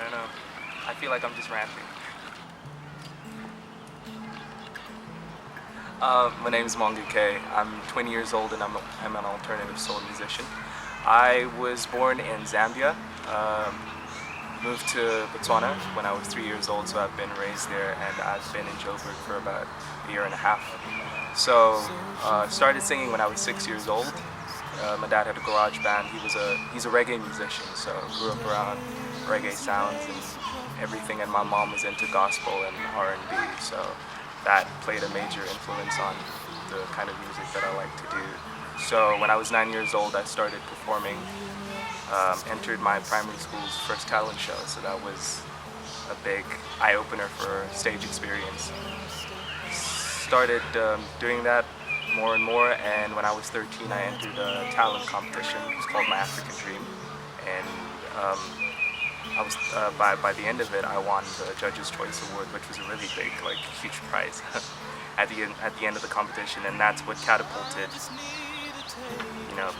don't know. I feel like I'm just ranting. My name is MOONGA K. I'm 20 years old and I'm an alternative soul musician. I was born in Zambia, moved to Botswana when I was 3 years old, so I've been raised there, and I've been in Joburg for about a year and a half. So started singing when I was 6 years old. My dad had a garage band. He's a reggae musician, so grew up around reggae sounds and everything, and my mom was into gospel and R&B, so that played a major influence on the kind of music that I like to do. So when I was 9 years old, I started performing, entered my primary school's first talent show, so that was a big eye-opener for stage experience. Started doing that more and more, and when I was 13 I entered a talent competition. It was called My African Dream, and I was by the end of it I won the Judges' Choice Award, which was a really big, like, huge prize at the end of the competition, and that's what catapulted, you know,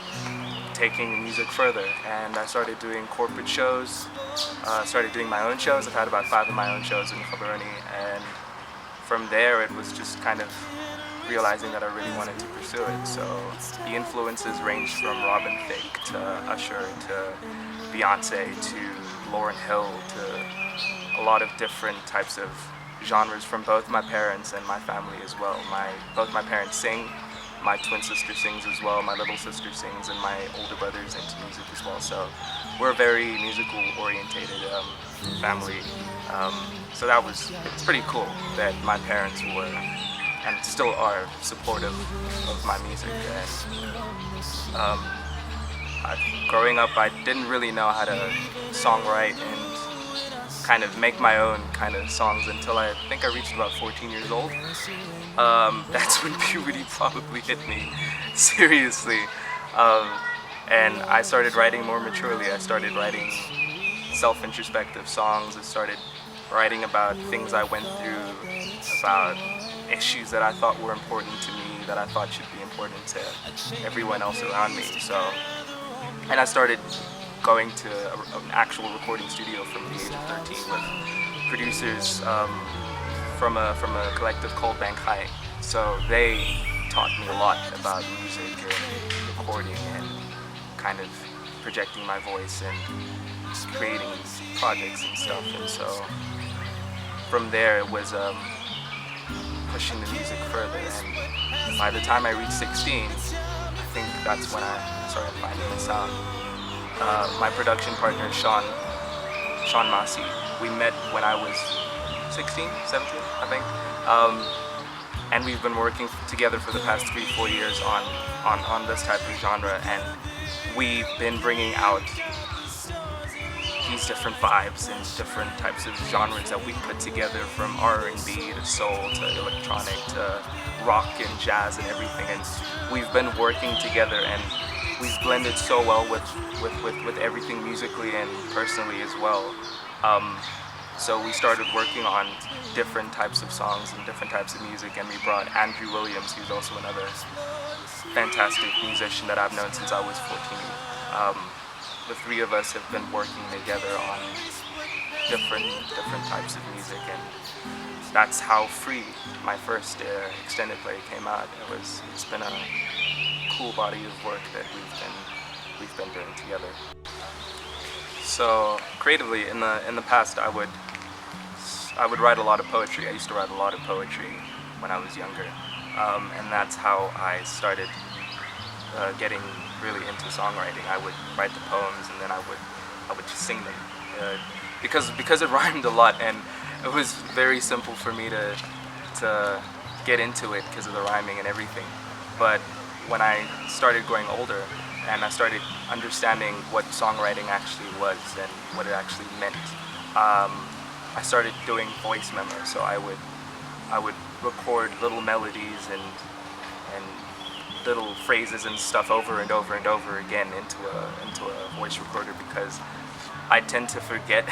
taking music further. And I started doing corporate shows, started doing my own shows. I've had about 5 of my own shows in Gaborone, and from there it was just kind of realizing that I really wanted to pursue it. So the influences ranged from Robin Thicke to Usher to Beyonce to Lauryn Hill to a lot of different types of genres from both my parents and my family as well. Both my parents sing, my twin sister sings as well, my little sister sings, and my older brother's into music as well. So we're a very musical orientated family. So it's pretty cool that my parents were and still are supportive of my music. And growing up, I didn't really know how to songwrite and kind of make my own kind of songs until I think I reached about 14 years old. That's when puberty probably hit me seriously, and I started writing more maturely. I started writing self-introspective songs. I started writing about things I went through, about issues that I thought were important to me, that I thought should be important to everyone else around me. And I started going to an actual recording studio from the age of 13 with producers from a collective called Ranting. So they taught me a lot about music and recording and kind of projecting my voice and creating projects and stuff. And so from there it was pushing the music further, and by the time I reached 16, I think that's when I started finding the sound. My production partner, Sean Massey, we met when I was 16, 17, I think, and we've been working together for the past 3-4 years on this type of genre, and we've been bringing out these different vibes and different types of genres that we put together, from R&B to soul to electronic to rock and jazz and everything. And we've been working together, and we've blended so well with everything musically and personally as well. So we started working on different types of songs and different types of music, and we brought Andrew Williams, who's also another fantastic musician that I've known since I was 14. The 3 of us have been working together on different types of music, and that's how Free, my first extended play, came out. It's been a cool body of work that we've been doing together. So creatively, in the past, I would write a lot of poetry. I used to write a lot of poetry when I was younger, and that's how I started getting really into songwriting. I would write the poems, and then I would just sing them, because it rhymed a lot, and it was very simple for me to get into it because of the rhyming and everything. But when I started growing older and I started understanding what songwriting actually was and what it actually meant, I started doing voice memo. So I would record little melodies and little phrases and stuff over and over and over again into a voice recorder, because I tend to forget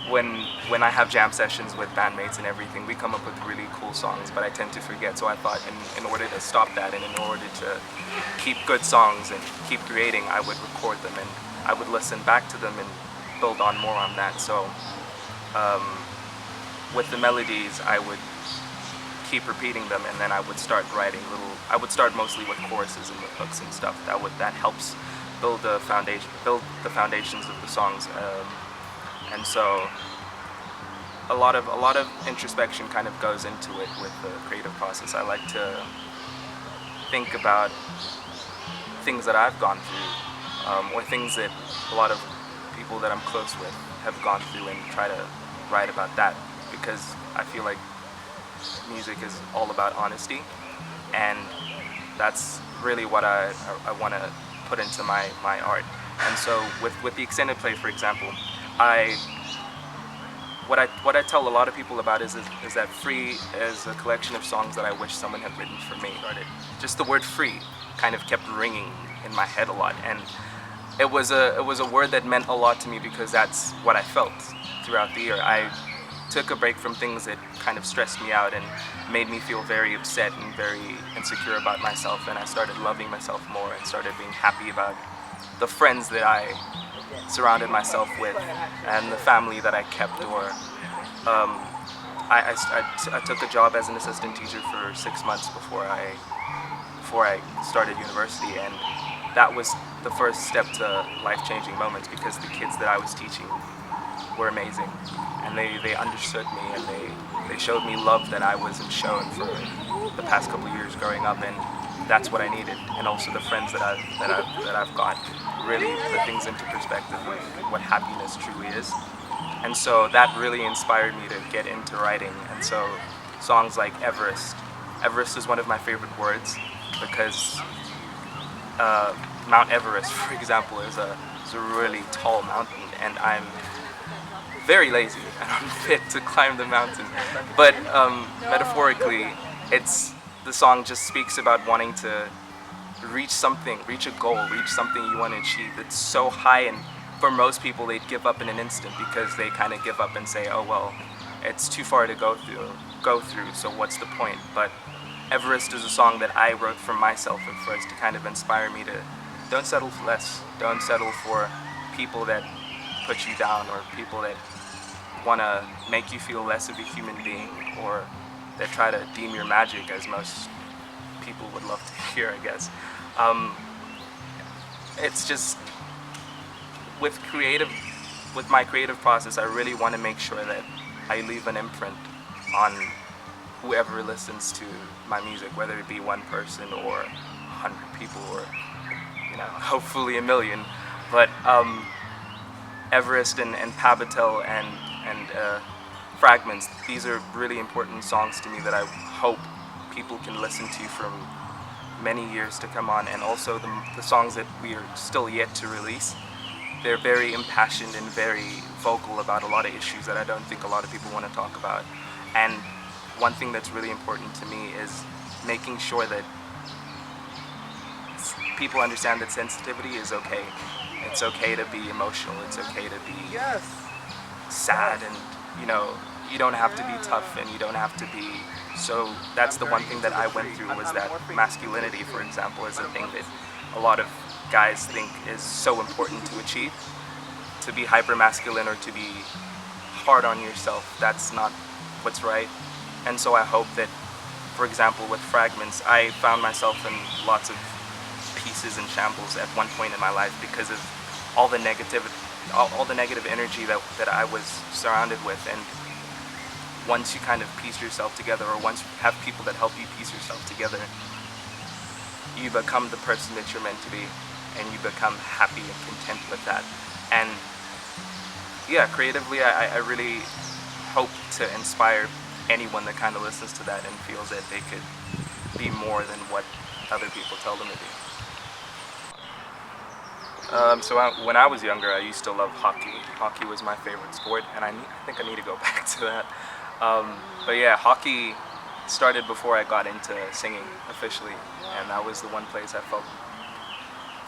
when I have jam sessions with bandmates and everything. We come up with really cool songs, but I tend to forget. So I thought in order to stop that, and in order to keep good songs and keep creating, I would record them and I would listen back to them and build on more on that. So um, with the melodies, I would keep repeating them, and then I would start writing I would start mostly with choruses and with hooks and stuff. That helps build the foundations of the songs. And so a lot of introspection kind of goes into it with the creative process. I like to think about things that I've gone through, or things that a lot of people that I'm close with have gone through, and try to write about that, because I feel like music is all about honesty, and that's really what I want to put into my art. And so with the extended play, for example, what I tell a lot of people about is that Free is a collection of songs that I wish someone had written for me. Just the word free kind of kept ringing in my head a lot, and it was a word that meant a lot to me, because that's what I felt throughout the year. I took a break from things that kind of stressed me out and made me feel very upset and very insecure about myself, and I started loving myself more and started being happy about the friends that I surrounded myself with and the family that I kept. Or I took a job as an assistant teacher for 6 months before I started university, and that was the first step to life-changing moments, because the kids that I was teaching were amazing, and they understood me, and they showed me love that I wasn't shown for the past couple of years growing up, and that's what I needed. And also the friends that I've got really put things into perspective with what happiness truly is. And so that really inspired me to get into writing. And so songs like Everest is one of my favorite words, because Mount Everest, for example, is a really tall mountain, and I'm very lazy and unfit to climb the mountain. But metaphorically, the song just speaks about wanting to reach something, reach a goal, reach something you want to achieve that's so high, and for most people they'd give up in an instant, because they kind of give up and say, oh well, it's too far to go through, so what's the point? But Everest is a song that I wrote for myself at first, to kind of inspire me to don't settle for less, don't settle for people that put you down, or people that want to make you feel less of a human being, or that try to deem your magic, as most people would love to hear, I guess. It's just with my creative process, I really want to make sure that I leave an imprint on whoever listens to my music, whether it be one person or 100 people, or hopefully a million. But Everest and Pabatel and Fragments, these are really important songs to me that I hope people can listen to from many years to come on. And also the songs that we are still yet to release, they're very impassioned and very vocal about a lot of issues that I don't think a lot of people want to talk about. And one thing that's really important to me is making sure that people understand that sensitivity is okay. It's okay to be emotional, it's okay to be sad, and you don't have to be tough, and you don't have to be. So that's the one thing that I went through, was that masculinity, for example, is a thing that a lot of guys think is so important to achieve. To be hyper masculine or to be hard on yourself, that's not what's right. And so I hope that, for example, with Fragments, I found myself in lots of pieces and shambles at one point in my life, because of all the negative energy that I was surrounded with. And once you kind of piece yourself together, or once you have people that help you piece yourself together, you become the person that you're meant to be, and you become happy and content with that. And yeah, creatively, I really hope to inspire anyone that kind of listens to that and feels that they could be more than what other people tell them to be. When I was younger, I used to love hockey. Hockey was my favorite sport, and I think I need to go back to that. But yeah, hockey started before I got into singing officially, and that was the one place I felt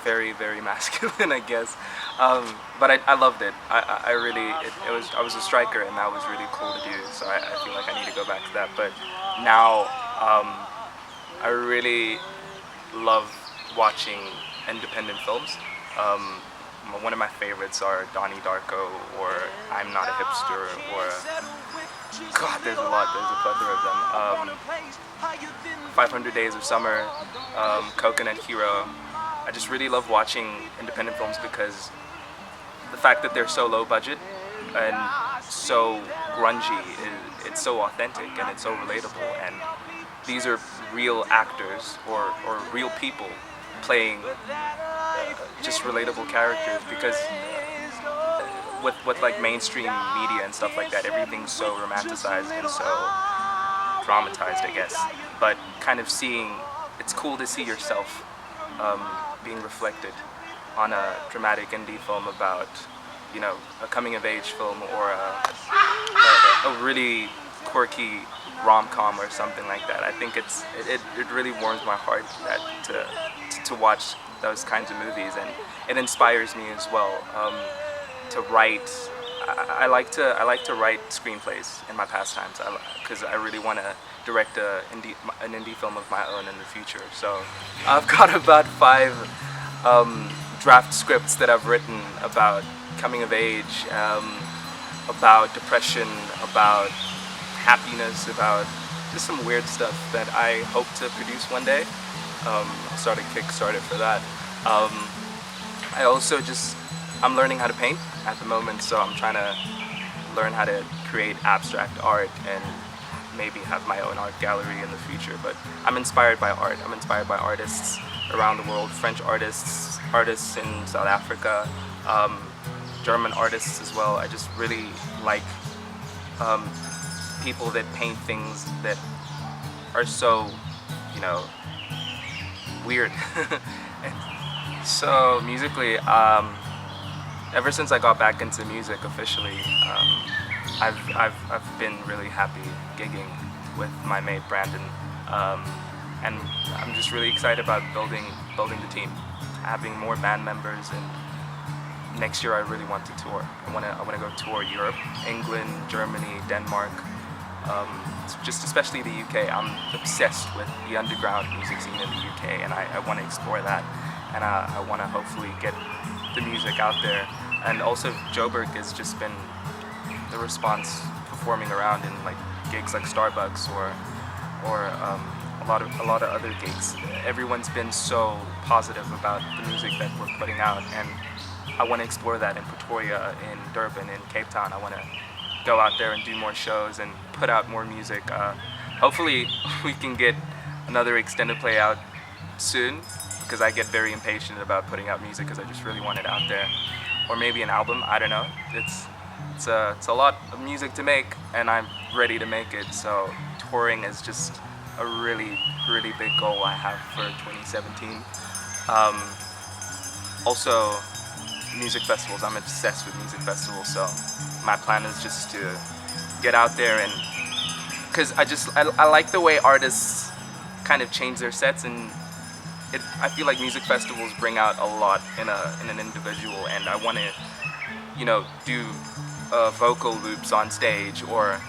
very, very masculine, I guess. But I loved it. I was a striker, and that was really cool to do. So I feel like I need to go back to that. But now I really love watching independent films. one of my favorites are Donnie Darko, or I'm Not a Hipster, or God, there's a plethora of them. 500 Days of Summer, Coconut Hero. I just really love watching independent films because the fact that they're so low budget and so grungy, it's so authentic and it's so relatable, and these are real actors or real people playing just relatable characters, because with like mainstream media and stuff like that, everything's so romanticized and so dramatized, I guess. But kind of it's cool to see yourself being reflected on a dramatic indie film about, you know, a coming of age film, or a really quirky rom-com or something like that. I think it really warms my heart to watch those kinds of movies, and it inspires me as well to write. I like to write screenplays in my pastimes, because I really want to direct an indie film of my own in the future. So I've got about 5 draft scripts that I've written about coming of age, about depression, about happiness, about just some weird stuff that I hope to produce one day. I'll start a Kickstarter for that. I also I'm learning how to paint at the moment, so I'm trying to learn how to create abstract art and maybe have my own art gallery in the future. But I'm inspired by art. I'm inspired by artists around the world, French artists in South Africa, German artists as well. I just really like people that paint things that are so, you know, weird. And so musically, ever since I got back into music officially, I've been really happy gigging with my mate Brandon, and I'm just really excited about building the team, having more band members, and next year I really want to tour. I want to go tour Europe, England, Germany, Denmark, just especially the UK. I'm obsessed with the underground music scene in the UK, and I want to explore that, and I want to hopefully get the music out there. And also Joburg has just been the response performing around in like gigs like Starbucks or a lot of other gigs. Everyone's been so positive about the music that we're putting out, and I want to explore that in Pretoria, in Durban, in Cape Town. I want to go out there and do more shows and put out more music. Hopefully we can get another extended play out soon, because I get very impatient about putting out music because I just really want it out there. Or maybe an album, I don't know. It's a lot of music to make, and I'm ready to make it. So touring is just a really, really big goal I have for 2017. Also, music festivals. I'm obsessed with music festivals, so my plan is just to get out there, and because I like the way artists kind of change their sets, and I feel like music festivals bring out a lot in an individual, and I want to, you know, do vocal loops on stage, or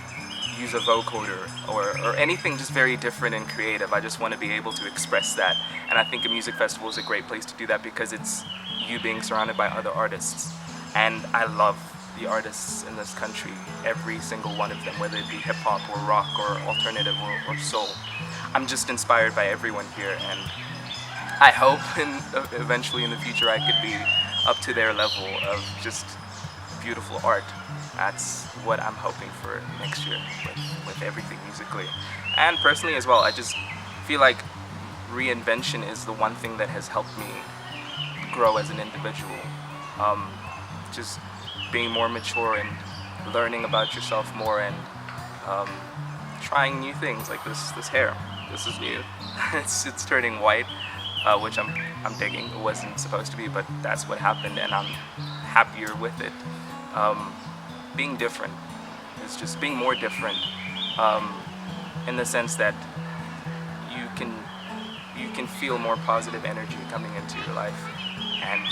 use a vocoder, or anything just very different and creative. I just want to be able to express that, and I think a music festival is a great place to do that, because it's you being surrounded by other artists, and I love the artists in this country, every single one of them, whether it be hip-hop or rock or alternative or soul. I'm just inspired by everyone here, and I hope eventually in the future I could be up to their level of just beautiful art. That's what I'm hoping for next year with everything musically. And personally as well, I just feel like reinvention is the one thing that has helped me grow as an individual. Just being more mature and learning about yourself more, and trying new things like this hair. This is new. it's turning white, which I'm digging. It wasn't supposed to be, but that's what happened, and I'm happier with it. Being different is just being more different, in the sense that you can feel more positive energy coming into your life, and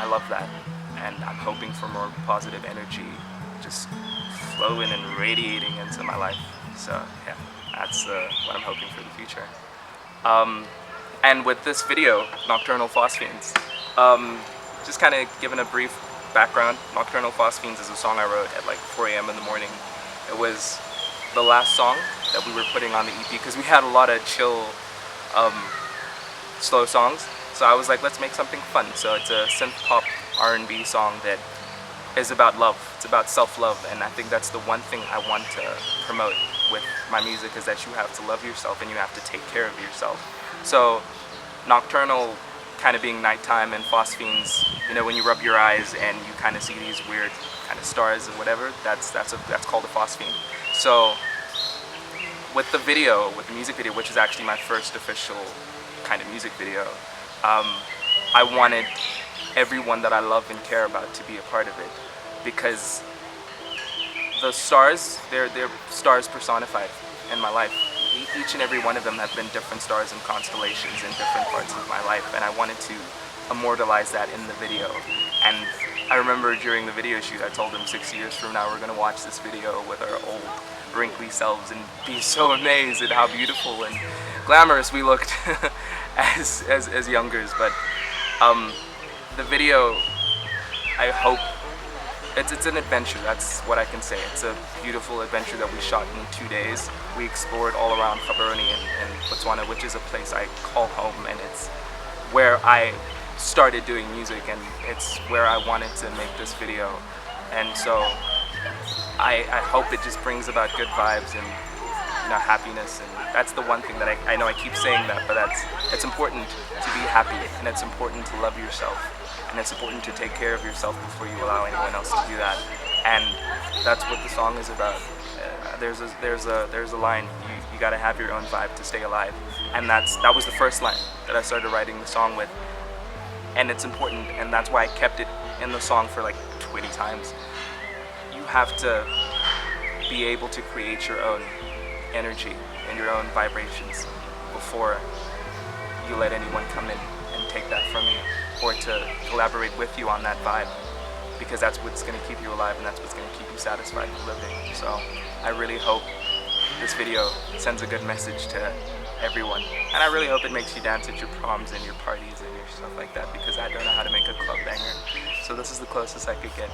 I love that, and I'm hoping for more positive energy just flowing and radiating into my life. So yeah, that's what I'm hoping for the future. And with this video, Nocturnal Phosphates, just kind of giving a brief background, Nocturnal Phosphenes is a song I wrote at like 4 a.m. in the morning. It was the last song that we were putting on the EP because we had a lot of chill, slow songs. So I was like, let's make something fun. So it's a synth pop R&B song that is about love. It's about self-love, and I think that's the one thing I want to promote with my music, is that you have to love yourself and you have to take care of yourself. So nocturnal kind of being nighttime, and phosphenes, you know, when you rub your eyes and you kind of see these weird kind of stars and whatever, that's called a phosphene. So with the video, with the music video, which is actually my first official kind of music video, I wanted everyone that I love and care about to be a part of it, because the stars, they're stars personified in my life. Each and every one of them have been different stars and constellations in different parts of my life, and I wanted to immortalize that in the video. And I remember during the video shoot, I told them 6 years from now we're going to watch this video with our old wrinkly selves and be so amazed at how beautiful and glamorous we looked as youngers. But the video, I hope, it's an adventure, that's what I can say. It's a beautiful adventure that we shot in 2 days. We explored all around Gaborone in Botswana, which is a place I call home, and it's where I started doing music, and it's where I wanted to make this video. And so I hope it just brings about good vibes and, you know, happiness. And that's the one thing that I know I keep saying that, but it's important to be happy, and it's important to love yourself, and it's important to take care of yourself before you allow anyone else to do that. And that's what the song is about. There's a line, you gotta have your own vibe to stay alive, and that was the first line that I started writing the song with. And it's important, and that's why I kept it in the song for like 20 times. You have to be able to create your own energy and your own vibrations before you let anyone come in and take that from you, or to collaborate with you on that vibe, because that's what's going to keep you alive, and that's what's going to keep you satisfied with living. So I really hope this video sends a good message to everyone, and I really hope it makes you dance at your proms and your parties and your stuff like that, because I don't know how to make a club banger, so this is the closest I could get.